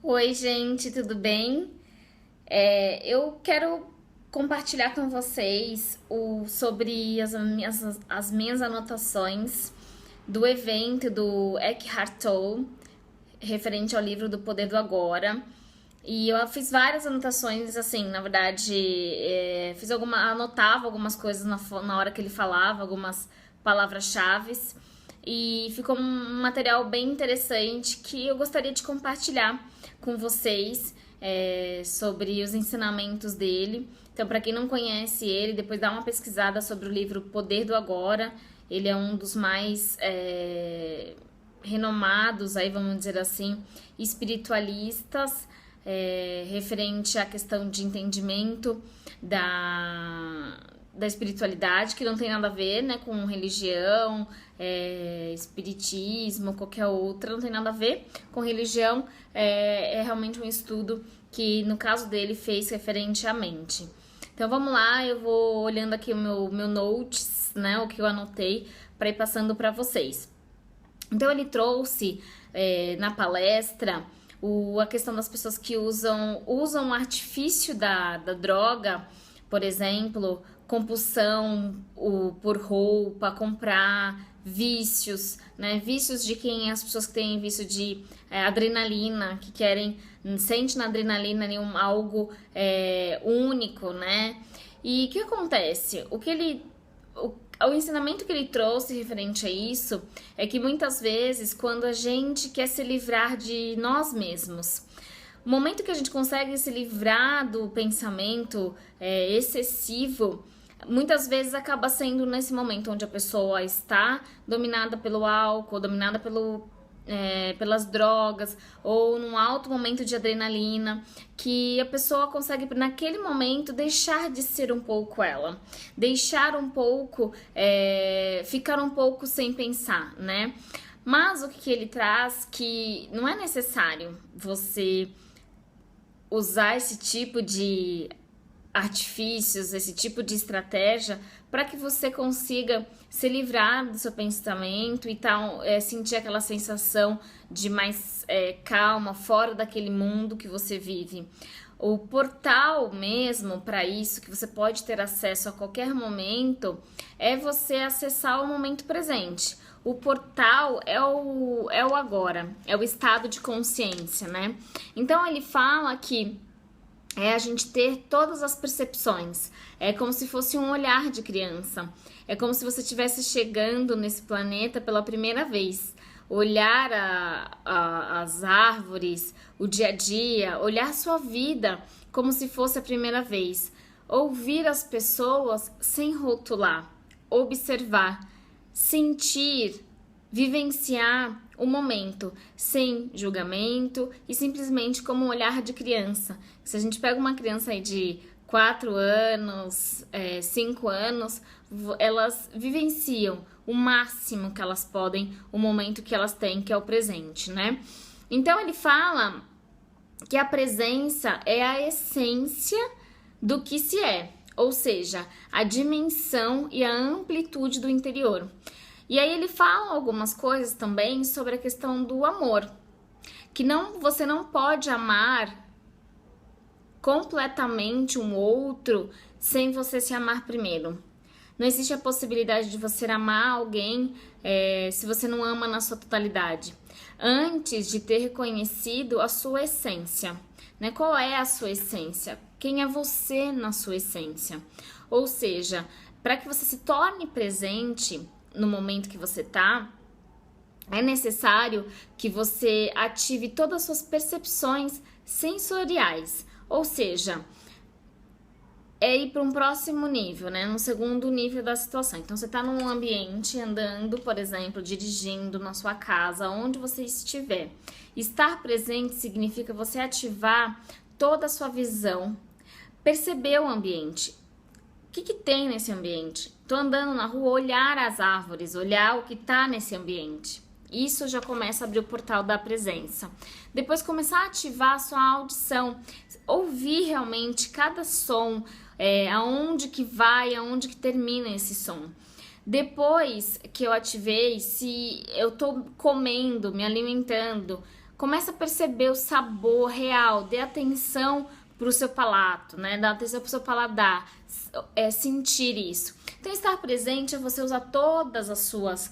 Oi, gente, tudo bem? Eu quero compartilhar com vocês sobre as minhas anotações do evento do Eckhart Tolle, referente ao livro do Poder do Agora. E eu fiz várias anotações, assim, na verdade, anotava algumas coisas na hora que ele falava, algumas palavras-chave, e ficou um material bem interessante que eu gostaria de compartilhar com vocês sobre os ensinamentos dele. Então, para quem não conhece ele, depois dá uma pesquisada sobre o livro Poder do Agora. Ele é um dos mais renomados, aí vamos dizer assim, espiritualistas, referente à questão de entendimento da espiritualidade, que não tem nada a ver, né, com religião, espiritismo, qualquer outra, não tem nada a ver com religião, é realmente um estudo que, no caso dele, fez referente à mente. Então vamos lá, eu vou olhando aqui o meu notes, né, o que eu anotei, para ir passando para vocês. Então ele trouxe na palestra a questão das pessoas que usam o artifício da droga, por exemplo, compulsão por roupa, comprar, vícios, né? Vícios de quem as pessoas que têm vício de adrenalina, que sente na adrenalina algo único, né? E o que acontece? O ensinamento que ele trouxe referente a isso é que muitas vezes, quando a gente quer se livrar de nós mesmos, o momento que a gente consegue se livrar do pensamento excessivo, muitas vezes acaba sendo nesse momento onde a pessoa está dominada pelo álcool, dominada pelas drogas, ou num alto momento de adrenalina, que a pessoa consegue naquele momento deixar de ser um pouco ela, deixar um pouco, ficar um pouco sem pensar, né? Mas o que ele traz, que não é necessário você usar esse tipo de artifícios, esse tipo de estratégia para que você consiga se livrar do seu pensamento e tal, sentir aquela sensação de mais calma, fora daquele mundo que você vive. O portal mesmo para isso, que você pode ter acesso a qualquer momento, é você acessar o momento presente. O portal é o agora, é o estado de consciência, né? Então ele fala que a gente ter todas as percepções. É como se fosse um olhar de criança. É como se você estivesse chegando nesse planeta pela primeira vez. Olhar as árvores, o dia a dia, olhar sua vida como se fosse a primeira vez. Ouvir as pessoas sem rotular. Observar, sentir, vivenciar o momento sem julgamento e simplesmente como um olhar de criança. Se a gente pega uma criança aí de 4 anos, 5 anos, elas vivenciam o máximo que elas podem, o momento que elas têm, que é o presente, né? Então ele fala que a presença é a essência do que se é, ou seja, a dimensão e a amplitude do interior. E aí ele fala algumas coisas também sobre a questão do amor, que você não pode amar completamente um outro sem você se amar primeiro. Não existe a possibilidade de você amar alguém se você não ama na sua totalidade, antes de ter reconhecido a sua essência, né? Qual é a sua essência? Quem é você na sua essência? Ou seja, para que você se torne presente no momento que você tá, é necessário que você ative todas as suas percepções sensoriais, ou seja, ir para um próximo nível, né? No segundo nível da situação. Então, você tá num ambiente andando, por exemplo, dirigindo na sua casa, onde você estiver. Estar presente significa você ativar toda a sua visão, perceber o ambiente. O que tem nesse ambiente? Tô andando na rua, olhar as árvores, olhar o que tá nesse ambiente. Isso já começa a abrir o portal da presença. Depois começar a ativar a sua audição, ouvir realmente cada som, aonde que vai, aonde que termina esse som. Depois que eu ativei, se eu tô comendo, me alimentando, Começa a perceber o sabor real, dê atenção para o seu palato, né? Dá atenção para o seu paladar, sentir isso. Então, estar presente é você usar todas as suas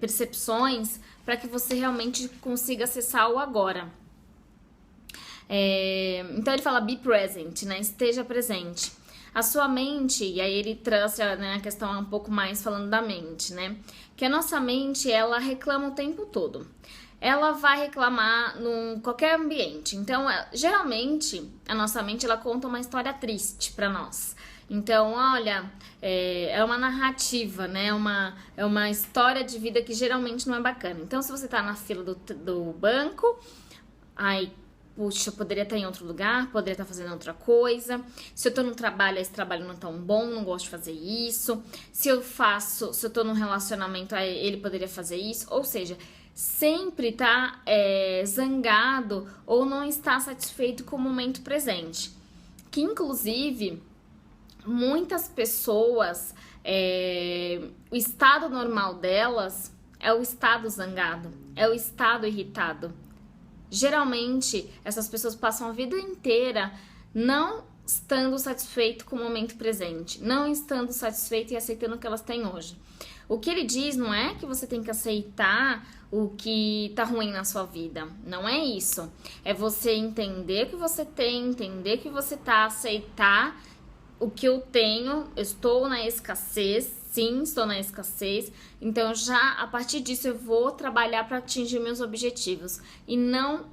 percepções para que você realmente consiga acessar o agora. Então, ele fala be present, né? Esteja presente. A sua mente, e aí ele trouxe, né, a questão um pouco mais falando da mente, né? Que a nossa mente, ela reclama o tempo todo. Ela vai reclamar em qualquer ambiente. Então, geralmente, a nossa mente, ela conta uma história triste pra nós. Então, olha, é uma narrativa, né? É uma história de vida que geralmente não é bacana. Então, se você tá na fila do banco, aí, puxa, eu poderia estar em outro lugar, poderia estar fazendo outra coisa. Se eu tô no trabalho, esse trabalho não é tão bom, não gosto de fazer isso. Se eu tô num relacionamento, ele poderia fazer isso. Ou seja, sempre tá zangado ou não está satisfeito com o momento presente. Que, inclusive, muitas pessoas, o estado normal delas é o estado zangado, é o estado irritado. Geralmente, essas pessoas passam a vida inteira não estando satisfeito com o momento presente, não estando satisfeito e aceitando o que elas têm hoje. O que ele diz não é que você tem que aceitar o que tá ruim na sua vida, não é isso. É você entender o que você tem, entender o que você tá, aceitar o que eu tenho, eu estou na escassez, sim, estou na escassez, então já a partir disso eu vou trabalhar para atingir meus objetivos e não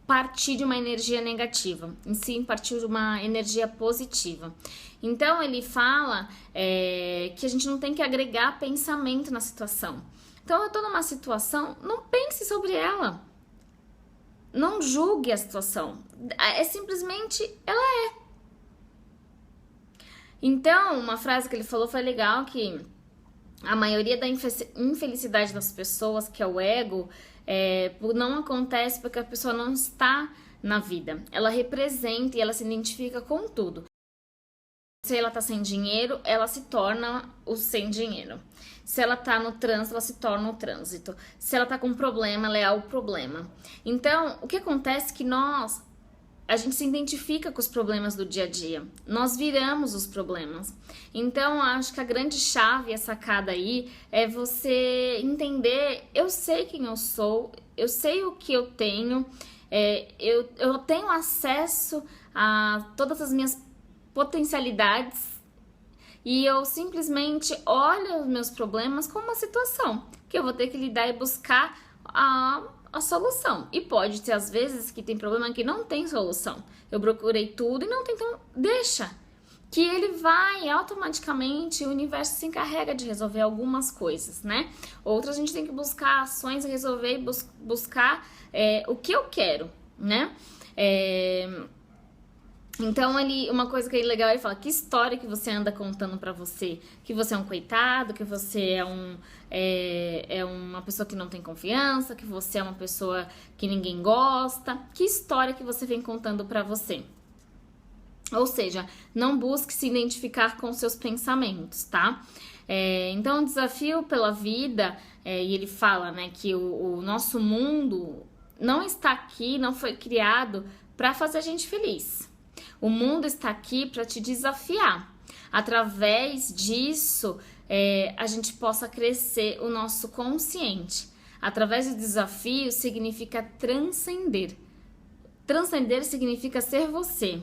partir de uma energia negativa, em sim partir de uma energia positiva. Então ele fala que a gente não tem que agregar pensamento na situação. Então eu tô numa situação, não pense sobre ela, não julgue a situação, simplesmente ela é. Então, uma frase que ele falou foi legal, que a maioria da infelicidade das pessoas, que é o ego, não acontece porque a pessoa não está na vida. Ela representa e ela se identifica com tudo. Se ela tá sem dinheiro, ela se torna o sem dinheiro. Se ela tá no trânsito, ela se torna o trânsito. Se ela tá com um problema, ela é o problema. Então, o que acontece é que a gente se identifica com os problemas do dia a dia. Nós viramos os problemas. Então, acho que a grande chave, a sacada aí, é você entender, eu sei quem eu sou, eu sei o que eu tenho, eu tenho acesso a todas as minhas potencialidades e eu simplesmente olho os meus problemas como uma situação que eu vou ter que lidar e buscar a solução. E pode ter às vezes que tem problema que não tem solução. Eu procurei tudo e não tem, então deixa. Que ele vai automaticamente, o universo se encarrega de resolver algumas coisas, né? Outras a gente tem que buscar ações, resolver e buscar o que eu quero, né? Então, uma coisa que é legal, ele fala, que história que você anda contando pra você? Que você é um coitado, que você é uma pessoa que não tem confiança, que você é uma pessoa que ninguém gosta. Que história que você vem contando pra você? Ou seja, não busque se identificar com seus pensamentos, tá? Então, o desafio pela vida, e ele fala, né, que o nosso mundo não está aqui, não foi criado pra fazer a gente feliz. O mundo está aqui para te desafiar. Através disso, a gente possa crescer o nosso consciente. Através do desafio significa transcender. Transcender significa ser você.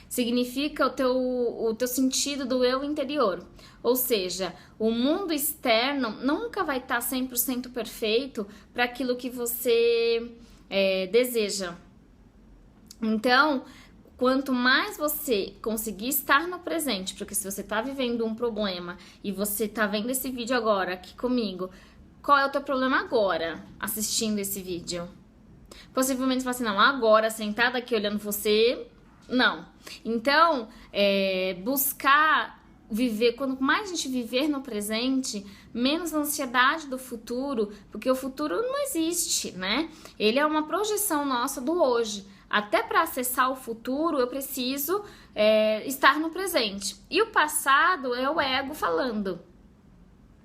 Significa o teu sentido do eu interior. Ou seja, o mundo externo nunca vai estar 100% perfeito para aquilo que você deseja. Então, quanto mais você conseguir estar no presente, porque se você tá vivendo um problema e você tá vendo esse vídeo agora aqui comigo, qual é o teu problema agora, assistindo esse vídeo? Possivelmente você fala assim, não, agora, sentada aqui olhando você, não. Então, buscar viver, quanto mais a gente viver no presente, menos ansiedade do futuro, porque o futuro não existe, né? Ele é uma projeção nossa do hoje. Até para acessar o futuro, eu preciso estar no presente. E o passado é o ego falando.